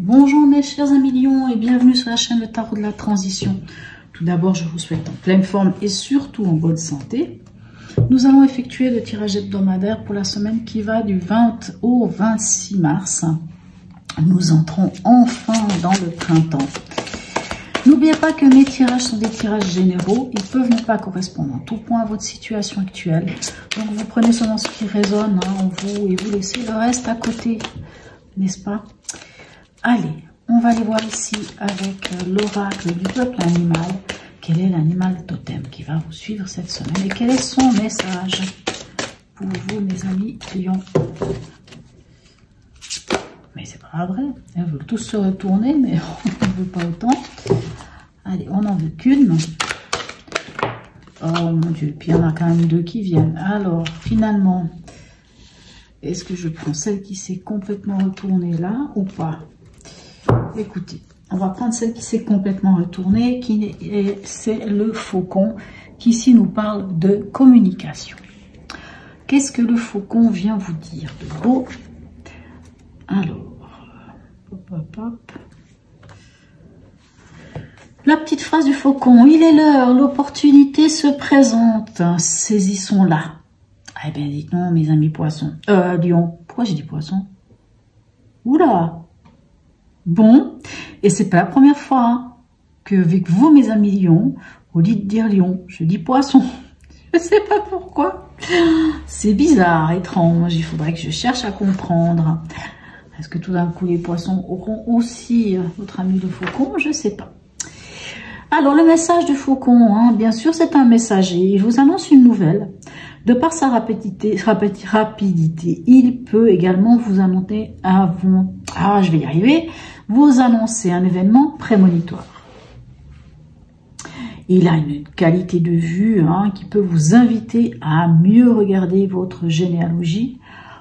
Bonjour mes chers amis lions et bienvenue sur la chaîne Le Tarot de la Transition. Tout d'abord, je vous souhaite en pleine forme et surtout en bonne santé. Nous allons effectuer le tirage hebdomadaire pour la semaine qui va du 20 au 26 mars. Nous entrons enfin dans le printemps. N'oubliez pas que mes tirages sont des tirages généraux. Ils peuvent ne pas correspondre en tout point à votre situation actuelle. Donc vous prenez seulement ce qui résonne en vous et vous laissez le reste à côté. N'est-ce pas? Allez, on va aller voir ici avec l'oracle du peuple animal. Quel est l'animal totem qui va vous suivre cette semaine et quel est son message pour vous, mes amis lions? Mais c'est pas vrai, ils veulent tous se retourner, mais on ne veut pas autant. Allez, on n'en veut qu'une. Oh mon Dieu, puis il y en a quand même deux qui viennent. Alors, finalement, est-ce que je prends celle qui s'est complètement retournée là ou pas? Écoutez, on va prendre celle qui s'est complètement retournée, c'est le faucon, qui ici nous parle de communication. Qu'est-ce que le faucon vient vous dire de beau? Alors, hop, hop, hop. La petite phrase du faucon, il est l'heure, l'opportunité se présente, saisissons-la. Eh bien, dites non, mes amis poissons. Lion, pourquoi j'ai dit poisson? Oula! Bon, et c'est pas la première fois que avec vous, mes amis lions, au lieu de dire lion, je dis poisson. Je sais pas pourquoi. C'est bizarre, étrange. Il faudrait que je cherche à comprendre. Est-ce que tout d'un coup, les poissons auront aussi notre ami le faucon? Je sais pas. Alors, le message du faucon, bien sûr, c'est un messager. Il vous annonce une nouvelle. De par sa rapidité, il peut également vous annoncer vous annoncer un événement prémonitoire. Il a une qualité de vue qui peut vous inviter à mieux regarder votre généalogie,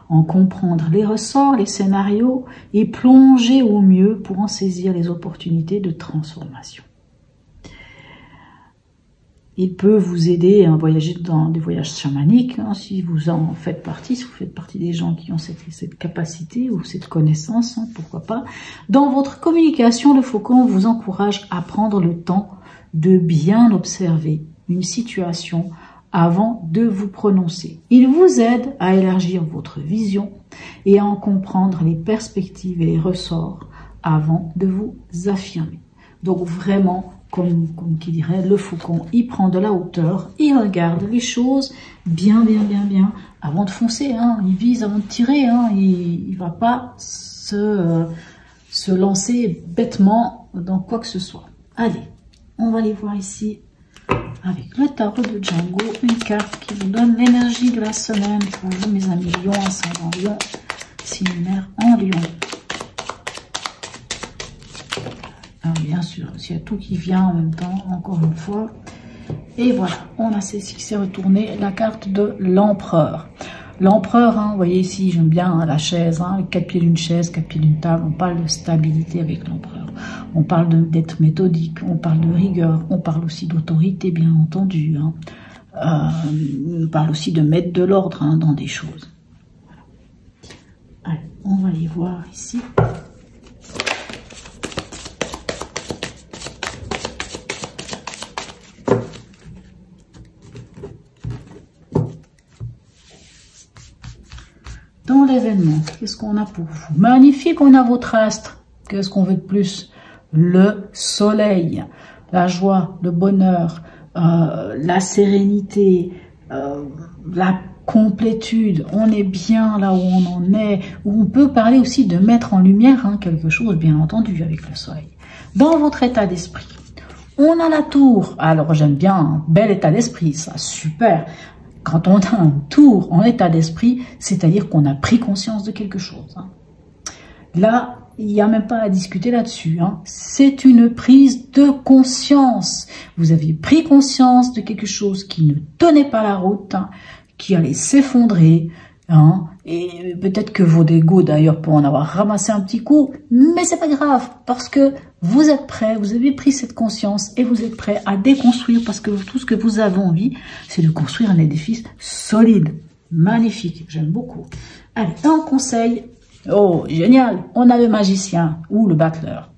en comprendre les ressorts, les scénarios et plonger au mieux pour en saisir les opportunités de transformation. Il peut vous aider à voyager dans des voyages chamaniques, si vous en faites partie, si vous faites partie des gens qui ont cette capacité ou cette connaissance, pourquoi pas. Dans votre communication, le faucon vous encourage à prendre le temps de bien observer une situation avant de vous prononcer. Il vous aide à élargir votre vision et à en comprendre les perspectives et les ressorts avant de vous affirmer. Donc vraiment, comme qui dirait le faucon, il prend de la hauteur, il regarde les choses bien avant de foncer, il vise avant de tirer, il va pas se lancer bêtement dans quoi que ce soit. Allez, on va aller voir ici avec le tarot de Django, une carte qui vous donne l'énergie de la semaine pour vous, mes amis lions, ascendant lion, signe lunaire en lion. Alors, bien sûr, s'il y a tout qui vient en même temps, encore une fois. Et voilà, on a celle qui s'est retournée, la carte de l'empereur. L'empereur, vous voyez ici, j'aime bien la chaise, 4 pieds d'une chaise, 4 pieds d'une table. On parle de stabilité avec l'empereur. On parle d'être méthodique, on parle de rigueur, on parle aussi d'autorité, bien entendu. On parle aussi de mettre de l'ordre dans des choses. Voilà. Allez, on va aller voir ici. Dans l'événement, qu'est-ce qu'on a pour vous? Magnifique, on a votre astre. Qu'est-ce qu'on veut de plus? Le soleil, la joie, le bonheur, la sérénité, la complétude. On est bien là où on en est. Où on peut parler aussi de mettre en lumière quelque chose, bien entendu, avec le soleil. Dans votre état d'esprit, on a la tour. Alors, j'aime bien un bel état d'esprit, ça, super. Quand on a un tour en état d'esprit, c'est-à-dire qu'on a pris conscience de quelque chose. Là, il n'y a même pas à discuter là-dessus. C'est une prise de conscience. Vous avez pris conscience de quelque chose qui ne tenait pas la route, qui allait s'effondrer. Et peut-être que vos égos, d'ailleurs, pour en avoir ramassé un petit coup, mais c'est pas grave, parce que vous êtes prêts, vous avez pris cette conscience et vous êtes prêts à déconstruire, parce que tout ce que vous avez envie, c'est de construire un édifice solide, magnifique, j'aime beaucoup. Allez, un conseil, Oh, génial. On a le magicien ou le battleur.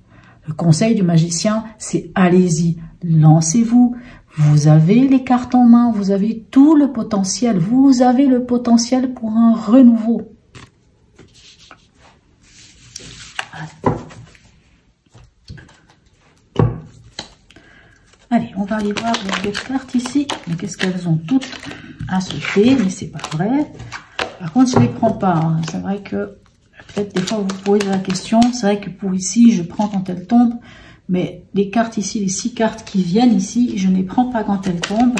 Le conseil du magicien, c'est allez-y, lancez-vous. Vous avez les cartes en main, vous avez tout le potentiel. Vous avez le potentiel pour un renouveau. Allez, on va aller voir les cartes ici. Mais qu'est-ce qu'elles ont toutes à se faire? Mais c'est pas vrai. Par contre, je ne les prends pas. Hein. C'est vrai que peut-être des fois vous vous posez la question. C'est vrai que pour ici, je prends quand elles tombent. Mais les cartes ici, les 6 cartes qui viennent ici, je ne les prends pas quand elles tombent.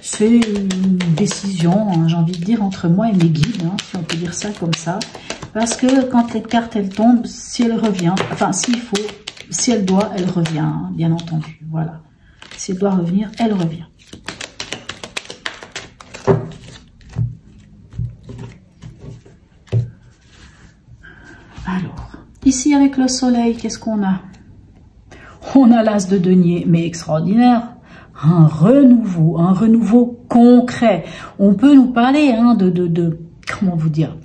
C'est une décision, hein, j'ai envie de dire, entre moi et mes guides, hein, si on peut dire ça comme ça. Parce que quand les cartes, elles tombent, si elle revient, enfin, s'il faut, si elle doit, elle revient, hein, bien entendu. Voilà. Si elle doit revenir, elle revient. Alors, ici avec le soleil, qu'est-ce qu'on a? On a l'as de denier, mais extraordinaire. Un renouveau concret. On peut nous parler hein, comment vous dire?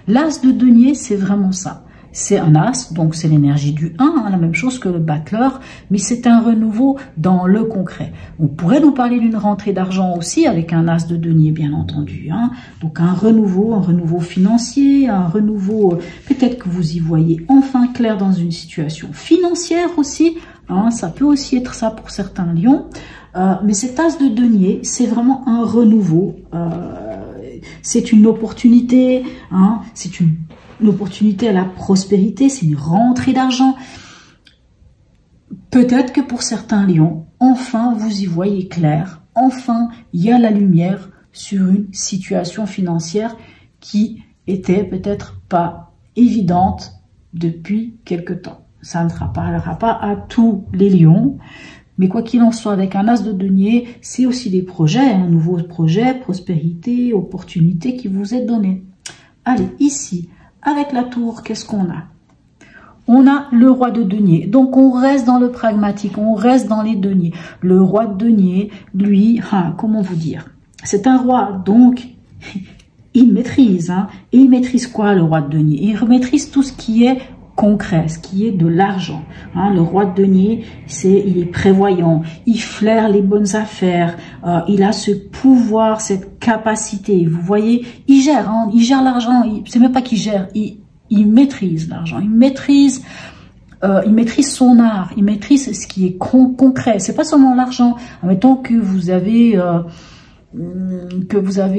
L'as de denier, c'est vraiment ça. C'est un as, donc c'est l'énergie du 1, hein, la même chose que le battleur, mais c'est un renouveau dans le concret. On pourrait nous parler d'une rentrée d'argent aussi, avec un as de denier, bien entendu. Hein. Donc un renouveau financier, un renouveau, peut-être que vous y voyez enfin clair dans une situation financière aussi, hein, ça peut aussi être ça pour certains lions. Mais cet as de denier, c'est vraiment un renouveau, c'est une opportunité, hein, c'est une opportunité à la prospérité, c'est une rentrée d'argent. Peut-être que pour certains lions, enfin vous y voyez clair, enfin il y a la lumière sur une situation financière qui était peut-être pas évidente depuis quelque temps. Ça ne parlera pas à tous les lions, mais quoi qu'il en soit, avec un as de denier, c'est aussi des projets, un nouveau projet, prospérité, opportunité qui vous est donné. Allez, ici, avec la tour, qu'est-ce qu'on a? On a le roi de denier. Donc, on reste dans le pragmatique, on reste dans les deniers. Le roi de denier, lui, comment vous dire? C'est un roi, donc, il maîtrise. Hein, et il maîtrise quoi, le roi de denier? Il maîtrise tout ce qui est concret, ce qui est de l'argent. Hein, le roi de denier, il est prévoyant, il flaire les bonnes affaires, il a ce pouvoir, cette capacité. Vous voyez, il gère l'argent. C'est même pas qu'il gère, il maîtrise l'argent, il maîtrise son art, il maîtrise ce qui est concret. C'est pas seulement l'argent. Admettons que vous avez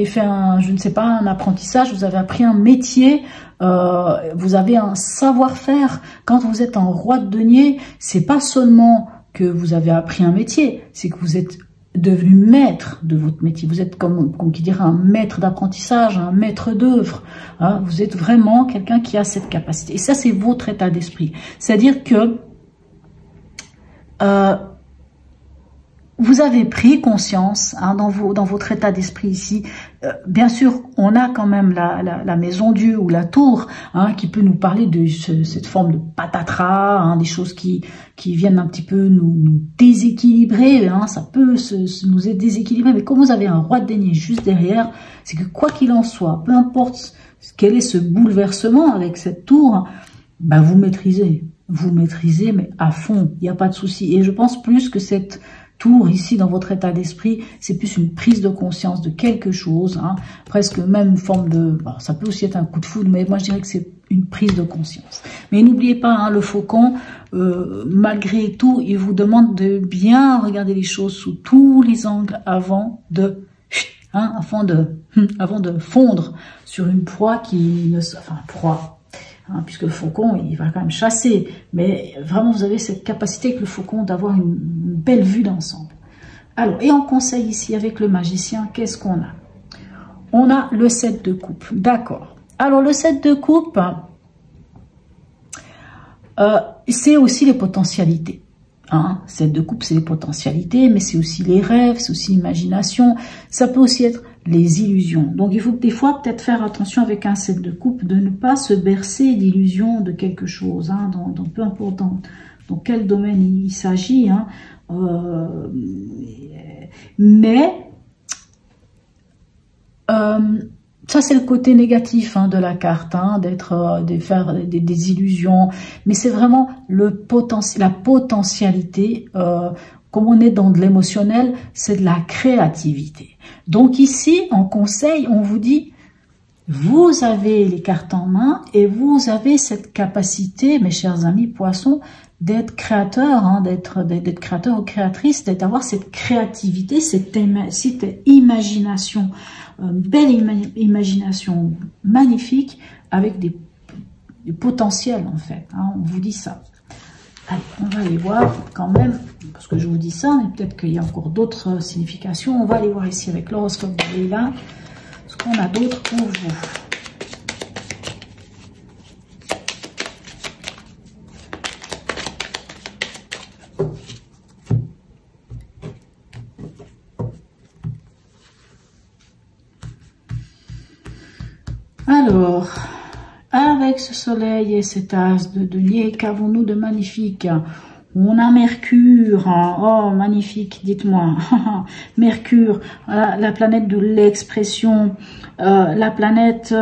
fait je ne sais pas, un apprentissage, vous avez appris un métier, vous avez un savoir-faire. Quand vous êtes en roi de denier, c'est pas seulement que vous avez appris un métier, c'est que vous êtes devenu maître de votre métier. Vous êtes comme qui dirait un maître d'apprentissage, un maître d'œuvre. Hein, vous êtes vraiment quelqu'un qui a cette capacité. Et ça, c'est votre état d'esprit. C'est-à-dire que vous avez pris conscience hein, dans votre état d'esprit ici. Bien sûr, on a quand même la maison Dieu ou la tour hein, qui peut nous parler de cette forme de patatras, hein, des choses qui viennent un petit peu nous déséquilibrer. Hein, ça peut nous déséquilibrer. Mais comme vous avez un roi de denier juste derrière, c'est que quoi qu'il en soit, peu importe quel est ce bouleversement avec cette tour, ben vous maîtrisez, mais à fond, il n'y a pas de souci. Et je pense plus que cette tour ici dans votre état d'esprit, c'est plus une prise de conscience de quelque chose, hein, presque même une forme de... Bon, ça peut aussi être un coup de foudre, mais moi je dirais que c'est une prise de conscience. Mais n'oubliez pas, hein, le faucon, malgré tout, il vous demande de bien regarder les choses sous tous les angles avant de fondre sur une proie qui ne... Enfin, proie... Hein, puisque le faucon, il va quand même chasser. Mais vraiment, vous avez cette capacité avec le faucon d'avoir une belle vue d'ensemble. Alors, et en conseil ici avec le magicien, qu'est-ce qu'on a? On a le 7 de coupe. D'accord. Alors, le 7 de coupe, c'est aussi les potentialités. Hein, 7 de coupe, c'est les potentialités, mais c'est aussi les rêves, c'est aussi l'imagination. Ça peut aussi être les illusions. Donc, il faut des fois peut-être faire attention avec un 7 de coupe de ne pas se bercer d'illusions de quelque chose, hein, dans peu importe dans quel domaine il s'agit. Hein, mais ça c'est le côté négatif hein, de la carte, hein, de faire des illusions. Mais c'est vraiment la potentialité. Comme on est dans de l'émotionnel, c'est de la créativité. Donc ici, en conseil, on vous dit, vous avez les cartes en main et vous avez cette capacité, mes chers amis poissons, d'être créateur, hein, d'être créateur ou créatrice, d'avoir cette créativité, cette imagination, belle imagination magnifique avec des potentiels en fait. Hein, on vous dit ça. Allez, on va aller voir quand même, parce que je vous dis ça, mais peut-être qu'il y a encore d'autres significations. On va aller voir ici avec l'horoscope de Leïla, ce qu'on a d'autre pour vous. Alors, avec ce soleil et cet as de denier, qu'avons-nous de magnifique? On a Mercure, oh magnifique, dites-moi, Mercure, la planète de l'expression, la planète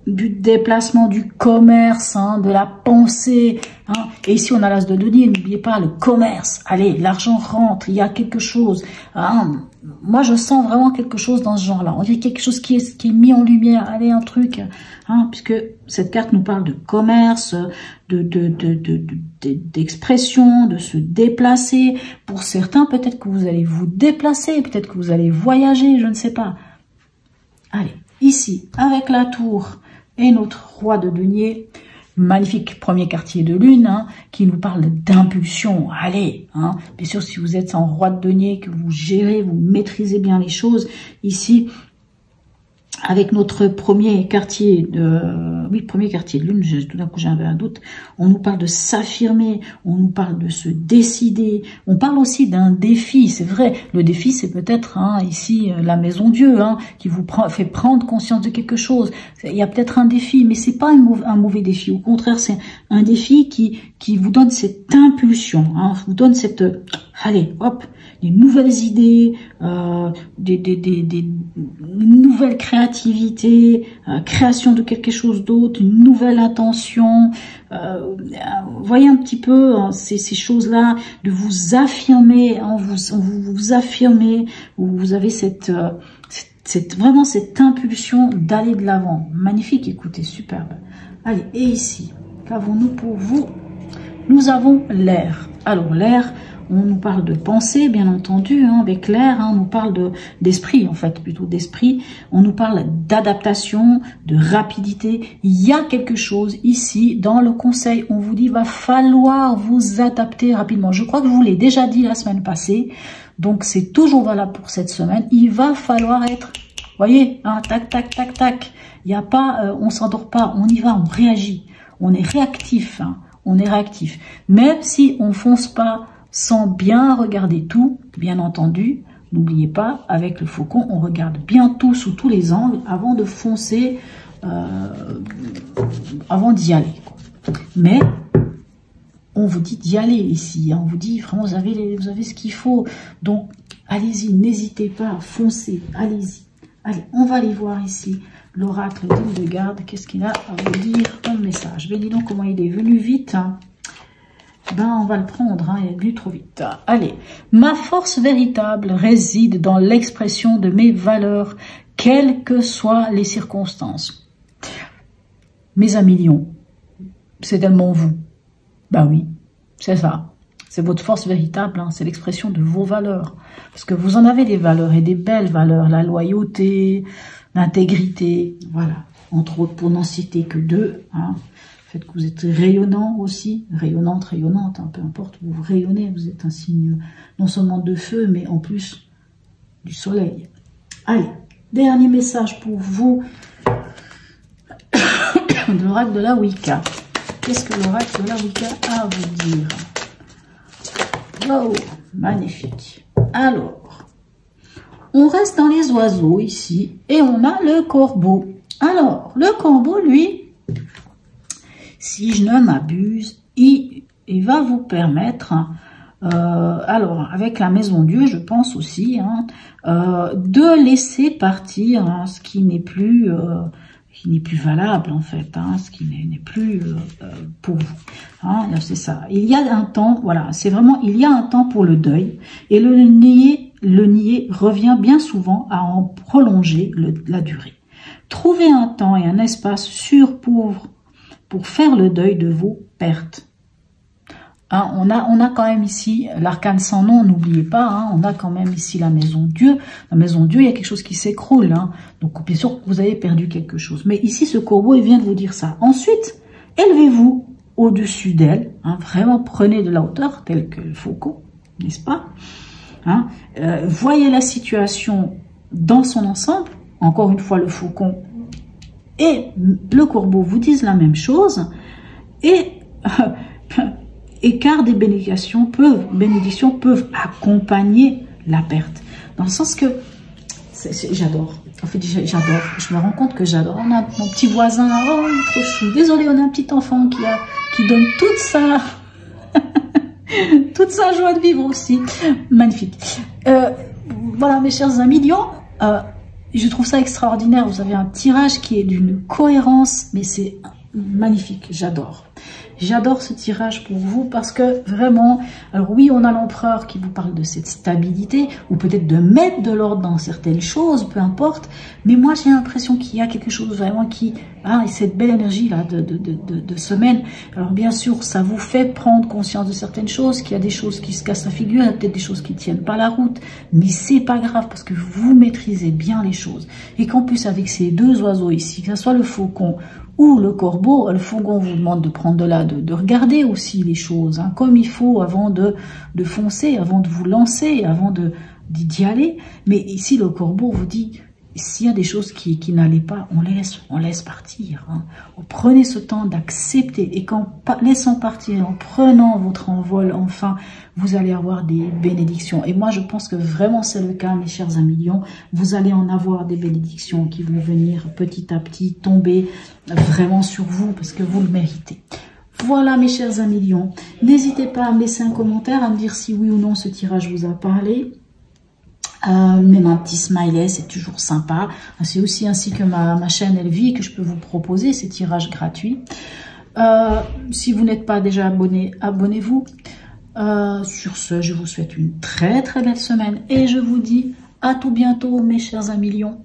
du déplacement, du commerce, hein, de la pensée. Hein. Et ici, on a l'as de denier, n'oubliez pas le commerce. Allez, l'argent rentre, il y a quelque chose. Hein. Moi, je sens vraiment quelque chose dans ce genre-là. On dirait quelque chose qui est mis en lumière. Allez, un truc, hein, puisque cette carte nous parle de commerce, d'expression, de se déplacer. Pour certains, peut-être que vous allez vous déplacer, peut-être que vous allez voyager, je ne sais pas. Allez, ici, avec la tour et notre roi de denier, magnifique premier quartier de lune, hein, qui nous parle d'impulsion. Allez, hein, bien sûr, si vous êtes en roi de denier, que vous gérez, vous maîtrisez bien les choses, ici, avec notre premier quartier de, premier quartier de lune, tout d'un coup j'avais un doute, on nous parle de s'affirmer, on nous parle de se décider, on parle aussi d'un défi, c'est vrai, le défi c'est peut-être hein, ici la maison Dieu, hein, qui vous fait prendre conscience de quelque chose, il y a peut-être un défi, mais c'est pas un mauvais défi, au contraire c'est un défi qui vous donne cette impulsion, hein, vous donne cette, allez, hop, des nouvelles idées, des nouvelles créativité, création de quelque chose d'autre, une nouvelle intention. Voyez un petit peu hein, ces choses-là, de vous affirmer, hein, vous affirmez, vous avez vraiment cette impulsion d'aller de l'avant. Magnifique, écoutez, superbe. Allez, et ici, qu'avons-nous pour vous? Nous avons l'air. Alors l'air, on nous parle de pensée, bien entendu, hein, avec l'air, hein, on nous parle d'esprit, en fait, plutôt d'esprit. On nous parle d'adaptation, de rapidité. Il y a quelque chose ici, dans le conseil, on vous dit, va falloir vous adapter rapidement. Je crois que je vous l'ai déjà dit la semaine passée, donc c'est toujours valable pour cette semaine. Il va falloir être, voyez, hein, tac, tac, tac, tac. Il n'y a pas, on s'endort pas, on y va, on réagit. On est réactif, hein, on est réactif. Même si on fonce pas, sans bien regarder tout, bien entendu, n'oubliez pas, avec le faucon, on regarde bien tout sous tous les angles avant de foncer, avant d'y aller. Mais on vous dit d'y aller ici, hein, on vous dit vraiment vous avez ce qu'il faut, donc allez-y, n'hésitez pas, foncez, allez-y. Allez, on va aller voir ici l'oracle d'Hildegarde, qu'est-ce qu'il a à vous dire comme message. Mais dis donc comment il est venu vite, hein. Ben, on va le prendre, hein, il est venu trop vite. Allez, ma force véritable réside dans l'expression de mes valeurs, quelles que soient les circonstances. Mes amis lions, c'est tellement vous. Ben oui, c'est ça. C'est votre force véritable, hein, c'est l'expression de vos valeurs. Parce que vous en avez des valeurs et des belles valeurs, la loyauté, l'intégrité, voilà. Entre autres, pour n'en citer que deux, hein. Que vous êtes rayonnant aussi, rayonnante, hein, peu importe, vous rayonnez, vous êtes un signe non seulement de feu, mais en plus du soleil. Allez, dernier message pour vous de l'oracle de la Wicca. Qu'est-ce que l'oracle de la Wicca a à vous dire? Wow, magnifique. Alors, on reste dans les oiseaux ici, et on a le corbeau. Alors, le corbeau, lui, si je ne m'abuse, il va vous permettre Alors, avec la maison Dieu, je pense aussi de laisser partir ce qui n'est plus valable en fait, ce qui n'est plus pour vous. C'est ça. Il y a un temps, voilà, c'est vraiment, il y a un temps pour le deuil, et le nier revient bien souvent à en prolonger la durée. Trouvez un temps et un espace sûr pour faire le deuil de vos pertes. On a quand même ici l'arcane sans nom, n'oubliez pas, on a quand même ici la maison Dieu. La maison Dieu, il y a quelque chose qui s'écroule. Donc bien sûr, vous avez perdu quelque chose. Mais ici, ce corbeau, il vient de vous dire ça. Ensuite, élevez-vous au-dessus d'elle. Vraiment, prenez de la hauteur, tel que le faucon, n'est-ce pas? Voyez la situation dans son ensemble. Encore une fois, le faucon et le corbeau vous disent la même chose. Et car des bénédictions peuvent accompagner la perte. Dans le sens que, j'adore. En fait, j'adore. Je me rends compte que j'adore. On a mon petit voisin, oh, il est trop chou. Désolé, on a un petit enfant qui donne toute sa joie de vivre aussi. Magnifique. Voilà, mes chers amis Lion, je trouve ça extraordinaire. Vous avez un tirage qui est d'une cohérence, mais c'est magnifique. J'adore. J'adore ce tirage pour vous parce que vraiment, alors oui, on a l'empereur qui vous parle de cette stabilité ou peut-être de mettre de l'ordre dans certaines choses, peu importe. Mais moi, j'ai l'impression qu'il y a quelque chose vraiment qui, cette belle énergie là de semaine. Alors bien sûr, ça vous fait prendre conscience de certaines choses, qu'il y a des choses qui se cassent la figure, il y a peut-être des choses qui tiennent pas la route, mais c'est pas grave parce que vous maîtrisez bien les choses et qu'en plus avec ces deux oiseaux ici, que ce soit le faucon ou le corbeau, le faucon vous demande de prendre de regarder aussi les choses, comme il faut avant de foncer, avant de vous lancer, avant d'y aller. Mais ici, le corbeau vous dit, s'il y a des choses qui n'allaient pas, on laisse partir. Prenez ce temps d'accepter et qu'en laissant partir, en prenant votre envol, enfin, vous allez avoir des bénédictions. Et moi, je pense que vraiment c'est le cas, mes chers amis Lions. Vous allez en avoir des bénédictions qui vont venir petit à petit tomber vraiment sur vous parce que vous le méritez. Voilà, mes chers amis Lions. N'hésitez pas à me laisser un commentaire, à me dire si oui ou non ce tirage vous a parlé. Même un petit smiley, c'est toujours sympa. C'est aussi ainsi que ma chaîne Elle Vit que je peux vous proposer ces tirages gratuits. Si vous n'êtes pas déjà abonné, abonnez-vous. Sur ce, je vous souhaite une très très belle semaine et je vous dis à tout bientôt, mes chers amis Lions.